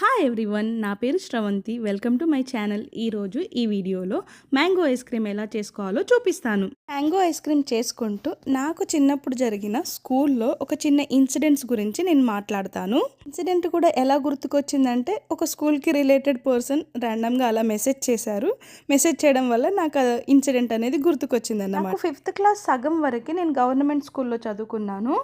Hi everyone, నా పేరు Sravanthi. Welcome to my channel. ఈరోజు ఈ వీడియోలో మ్యాంగో ఐస్ క్రీమ్ ఎలా చేసుకోవాలో చూపిస్తాను. మ్యాంగో ఐస్ క్రీమ్ చేసుకుంటూ నాకు చిన్నప్పుడు జరిగిన స్కూల్లో ఒక చిన్న ఇన్సిడెంట్స్ గురించి నేను మాట్లాడతాను. ఇన్సిడెంట్ కూడా ఎలా గుర్తుకొచ్చిందంటే, ఒక స్కూల్కి రిలేటెడ్ పర్సన్ ర్యాండమ్గా అలా మెసేజ్ చేశారు. మెసేజ్ చేయడం వల్ల నాకు ఆ ఇన్సిడెంట్ అనేది గుర్తుకొచ్చింది అన్నమాట. 5th క్లాస్ సగం వరకు నేను గవర్నమెంట్ స్కూల్లో చదువుకున్నాను.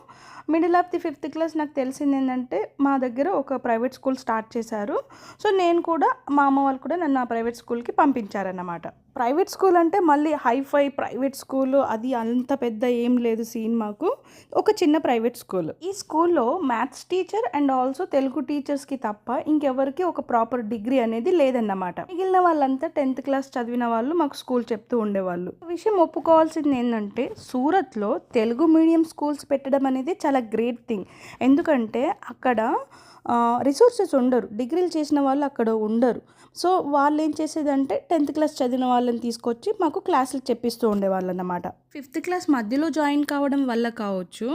Middle of the 5th class నాకు తెలిసింది ఏంటంటే, మా దగ్గర ఒక ప్రైవేట్ స్కూల్ స్టార్ట్ చేశారు. సో నేను కూడా, మా అమ్మ వాళ్ళు కూడా నన్ను ఆ ప్రైవేట్ స్కూల్కి పంపించారన్నమాట. ప్రైవేట్ స్కూల్ అంటే మళ్ళీ హైఫై ప్రైవేట్ స్కూల్, అది అంత పెద్ద ఏం లేదు సీన్. మాకు ఒక చిన్న ప్రైవేట్ స్కూల్. ఈ స్కూల్లో maths teacher and also Telugu టీచర్స్కి తప్ప ఇంకెవరికి ఒక ప్రాపర్ డిగ్రీ అనేది లేదన్నమాట. మిగిలిన వాళ్ళంతా 10th క్లాస్ చదివిన వాళ్ళు మాకు స్కూల్ చెప్తూ ఉండేవాళ్ళు. ఈ విషయం ఒప్పుకోవాల్సింది ఏంటంటే, సూరత్లో తెలుగు మీడియం స్కూల్స్ పెట్టడం అనేది చాలా గ్రేట్ థింగ్. ఎందుకంటే అక్కడ రిసోర్సెస్ ఉండరు, డిగ్రీలు చేసిన వాళ్ళు అక్కడ ఉండరు. సో వాళ్ళు ఏం చేసేదంటే 10th క్లాస్ చదివిన వాళ్ళని తీసుకొచ్చి మాకు క్లాసులు చెప్పిస్తూ ఉండేవాళ్ళు అన్నమాట. 5th క్లాస్ మధ్యలో జాయిన్ కావడం వల్ల కావచ్చు,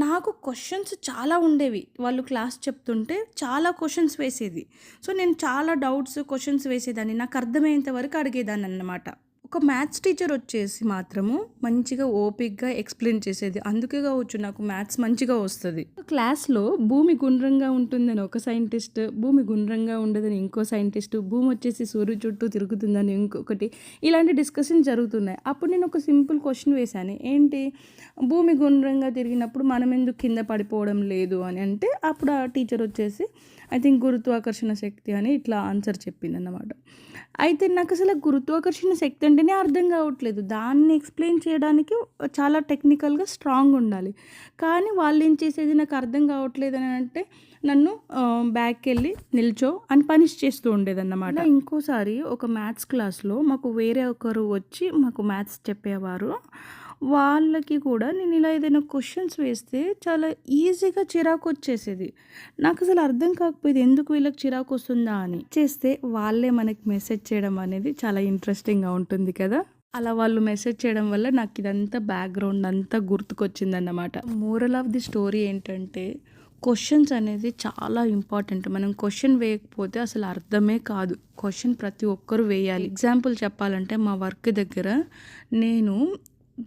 నాకు క్వశ్చన్స్ చాలా ఉండేవి. వాళ్ళు క్లాస్ చెప్తుంటే చాలా క్వశ్చన్స్ వేసేది. సో నేను చాలా డౌట్స్ క్వశ్చన్స్ వేసేదాన్ని, నాకు అర్థమయ్యేంత వరకు అడిగేదాన్ని అన్నమాట. ఒక మ్యాథ్స్ టీచర్ వచ్చేసి మాత్రము మంచిగా ఓపిక్గా ఎక్స్ప్లెయిన్ చేసేది. అందుకే కావచ్చు నాకు మ్యాథ్స్ మంచిగా వస్తుంది. క్లాస్లో భూమి గుండ్రంగా ఉంటుందని ఒక సైంటిస్ట్, భూమి గుండ్రంగా ఉండదని ఇంకో సైంటిస్ట్, భూమి వచ్చేసి సూర్యుడు చుట్టూ తిరుగుతుందని ఇంకొకటి, ఇలాంటి డిస్కషన్ జరుగుతున్నాయి. అప్పుడు నేను ఒక సింపుల్ క్వశ్చన్ వేశాను, ఏంటి, భూమి గుండ్రంగా తిరిగినప్పుడు మనం ఎందుకు కింద పడిపోవడం లేదు అని అంటే, అప్పుడు ఆ టీచర్ వచ్చేసి ఐ థింక్ గురుత్వాకర్షణ శక్తి అని ఇట్లా ఆన్సర్ చెప్పింది అన్నమాట. అయితే నాకు అసలు గురుత్వాకర్షణ శక్తి అంటేనే అర్థం కావట్లేదు. దాన్ని ఎక్స్ప్లెయిన్ చేయడానికి చాలా టెక్నికల్గా స్ట్రాంగ్ ఉండాలి. కానీ వాళ్ళు ఏం చేసేది నాకు అర్థం కావట్లేదు అని అంటే, నన్ను బ్యాక్కి వెళ్ళి నిల్చో అని పనిష్ చేస్తూ ఉండేదన్నమాట. ఇంకోసారి ఒక మ్యాథ్స్ క్లాస్లో మాకు వేరే ఒకరు వచ్చి మాకు మ్యాథ్స్ చెప్పేవారు. వాళ్ళకి కూడా నేను ఇలా ఏదైనా క్వశ్చన్స్ వేస్తే చాలా ఈజీగా చిరాకు వచ్చేసేది. నాకు అసలు అర్థం కాకపోయేది ఎందుకు వీళ్ళకి చిరాకు వస్తుందా అని. చేస్తే వాళ్ళే మనకి మెసేజ్ చేయడం అనేది చాలా ఇంట్రెస్టింగ్గా ఉంటుంది కదా. అలా వాళ్ళు మెసేజ్ చేయడం వల్ల నాకు ఇదంతా బ్యాక్గ్రౌండ్ అంతా గుర్తుకొచ్చిందన్నమాట. మోరల్ ఆఫ్ ది స్టోరీ ఏంటంటే, క్వశ్చన్స్ అనేది చాలా ఇంపార్టెంట్. మనం క్వశ్చన్ వేయకపోతే అసలు అర్థమే కాదు. క్వశ్చన్ ప్రతి ఒక్కరు వేయాలి. ఎగ్జాంపుల్ చెప్పాలంటే, మా వర్క్ దగ్గర నేను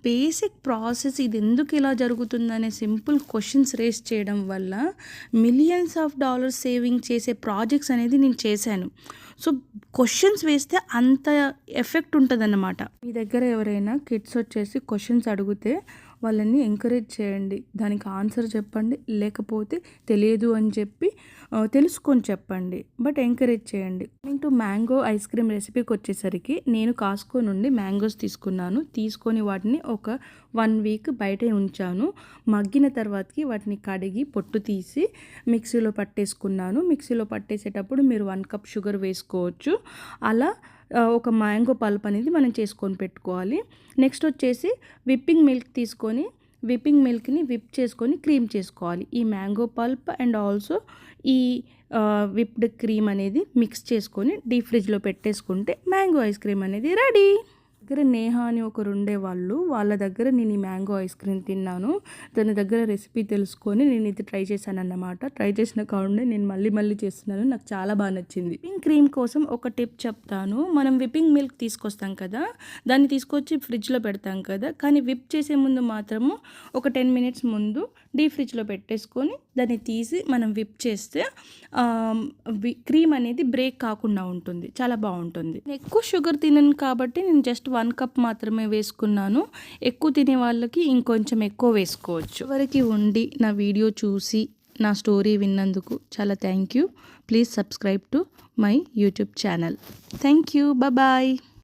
బేసిక్ ప్రాసెస్ ఇది ఎందుకు ఇలా జరుగుతుందనే సింపుల్ క్వశ్చన్స్ రేస్ చేయడం వల్ల మిలియన్స్ ఆఫ్ డాలర్స్ సేవింగ్ చేసే ప్రాజెక్ట్స్ అనేది నేను చేశాను. సో క్వశ్చన్స్ వేస్తే అంత ఎఫెక్ట్ ఉంటుందన్నమాట. మీ దగ్గర ఎవరైనా కిడ్స్ వచ్చేసి క్వశ్చన్స్ అడిగితే వాళ్ళని ఎంకరేజ్ చేయండి, దానికి ఆన్సర్ చెప్పండి, లేకపోతే తెలియదు అని చెప్పి తెలుసుకొని చెప్పండి, బట్ ఎంకరేజ్ చేయండి. ఇంటూ మ్యాంగో ఐస్ క్రీమ్ రెసిపీకి వచ్చేసరికి, నేను కాస్కో నుండి మ్యాంగోస్ తీసుకొని వాటిని ఒక 1 వీక్ బయటే ఉంచాను. మగ్గిన తర్వాతకి వాటిని కడిగి పొట్టు తీసి మిక్సీలో పట్టేసుకున్నాను. మిక్సీలో పట్టేసేటప్పుడు మీరు 1 కప్ షుగర్ వేసుకోవచ్చు. అలా ఒక మ్యాంగో పల్ప్ అనేది మనం చేసుకొని పెట్టుకోవాలి. నెక్స్ట్ వచ్చేసి విప్పింగ్ మిల్క్ తీసుకొని, విప్పింగ్ మిల్క్ని విప్ చేసుకొని క్రీమ్ చేసుకోవాలి. ఈ మ్యాంగో పల్ప్ అండ్ ఆల్సో ఈ విప్డ్ క్రీమ్ అనేది మిక్స్ చేసుకొని డీప్ ఫ్రిడ్జ్లో పెట్టేసుకుంటే మ్యాంగో ఐస్ క్రీమ్ అనేది రెడీ. దగ్గర నేహా అని ఒకరు ఉండేవాళ్ళు, వాళ్ళ దగ్గర నేను ఈ మ్యాంగో ఐస్ క్రీమ్ తిన్నాను. తన దగ్గర రెసిపీ తెలుసుకొని నేను ఇది ట్రై చేశాను అన్నమాట. ట్రై చేసిన కావునే నేను మళ్ళీ చేస్తున్నాను. నాకు చాలా బాగా నచ్చింది. విప్పింగ్ క్రీమ్ కోసం ఒక టిప్ చెప్తాను. మనం విప్పింగ్ మిల్క్ తీసుకొస్తాం కదా, దాన్ని తీసుకొచ్చి ఫ్రిడ్జ్లో పెడతాం కదా, కానీ విప్ చేసే ముందు మాత్రము ఒక 10 మినిట్స్ ముందు డీప్ ఫ్రిడ్జ్లో పెట్టేసుకొని దాన్ని తీసి మనం విప్ చేస్తే క్రీమ్ అనేది బ్రేక్ కాకుండా ఉంటుంది, చాలా బాగుంటుంది. ఎక్కువ షుగర్ తినను కాబట్టి నేను జస్ట్ 1 కప్ మాత్రమే వేసుకున్నాను. ఎక్కువ తినే వాళ్ళకి ఇంకొంచెం ఎక్కువ వేసుకోవచ్చు. వరకు ఉండి నా వీడియో చూసి నా స్టోరీ విన్నందుకు చాలా thank you. Please subscribe to my YouTube channel. Thank you. Bye.